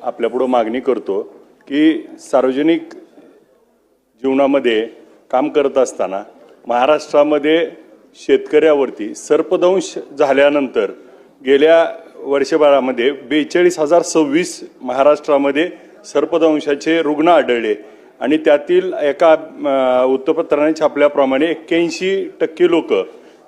आपल्यापुढे मागणी करतो की सार्वजनिक जीवनामध्ये काम करत असताना महाराष्ट्रामध्ये शेतकऱ्यावरती सर्पदंश झाल्यानंतर गेल्या वर्षभरामध्ये 42,026 महाराष्ट्रामध्ये सर्पदंशाचे रुग्ण आढळले आणि त्यातील एका वृत्तपत्राने छापल्याप्रमाणे 81% लोक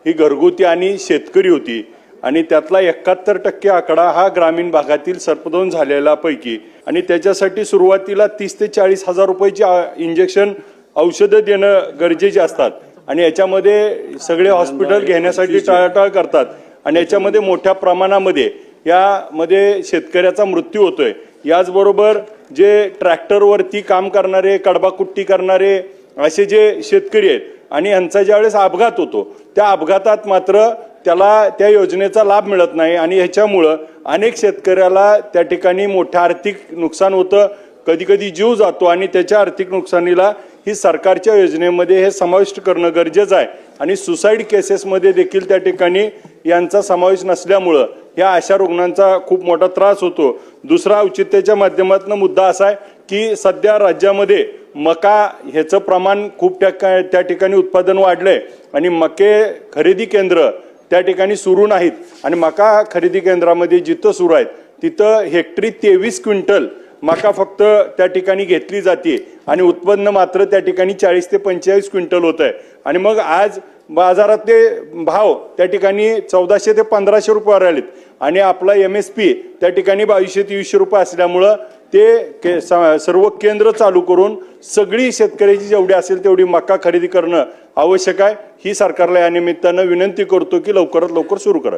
ही घरगुती आणि शेतकरी होती आणि त्यातला 71% आकडा हा ग्रामीण भागातील सर्पदंश झालेला पैकी आणि त्याच्यासाठी सुरुवातीला 30 ते 40 हजार रुपयाची इंजेक्शन औषधं देणं गरजेचे असतात आणि याच्यामध्ये सगळे हॉस्पिटल घेण्यासाठी टाळाटाळ करतात आणि याच्यामध्ये मोठ्या प्रमाणामध्ये यामध्ये शेतकऱ्याचा मृत्यू होतोय। याचबरोबर जे ट्रॅक्टरवरती काम करणारे कडबाकुट्टी करणारे असे जे शेतकरी आहेत आणि यांचा ज्यावेळेस अपघात होतो त्या अपघातात मात्र त्याला त्या योजनेचा लाभ मिळत नाही आणि ह्याच्यामुळं अनेक शेतकऱ्याला त्या ठिकाणी मोठं आर्थिक नुकसान होतं, कधी कधी जीव जातो आणि त्याच्या आर्थिक नुकसानीला ही सरकारच्या योजनेमध्ये हे समाविष्ट करणं गरजेचं आहे आणि सुसाईड केसेसमध्ये देखील त्या ठिकाणी यांचा समावेश नसल्यामुळं या अशा रुग्णांचा खूप मोठा त्रास होतो। दुसरा औचित्याच्या माध्यमातून मुद्दा असा आहे की सध्या राज्यामध्ये मका ह्याचं प्रमाण खूप त्या ठिकाणी उत्पादन वाढलंय आणि मके खरेदी केंद्र त्या ठिकाणी सुरू नाहीत आणि मका खरेदी केंद्रामध्ये जिथं सुरू आहेत तिथं हेक्टरी 23 क्विंटल मका फक्त त्या ठिकाणी घेतली जाते आणि उत्पन्न मात्र त्या ठिकाणी 40 ते 45 क्विंटल होत आहे आणि मग आज बाजारातले भाव त्या ठिकाणी 1400 ते 1500 रुपयावर आलेत आणि आपला MSP त्या ठिकाणी 2200-2300 रुपये असल्यामुळं ते सर्व केंद्र चालू करून सगळी शेतकऱ्याची जेवढी असेल तेवढी मका खरेदी करणं आवश्यक आहे। ही सरकारला या निमित्तानं विनंती करतो की लवकरात लवकर सुरू करा।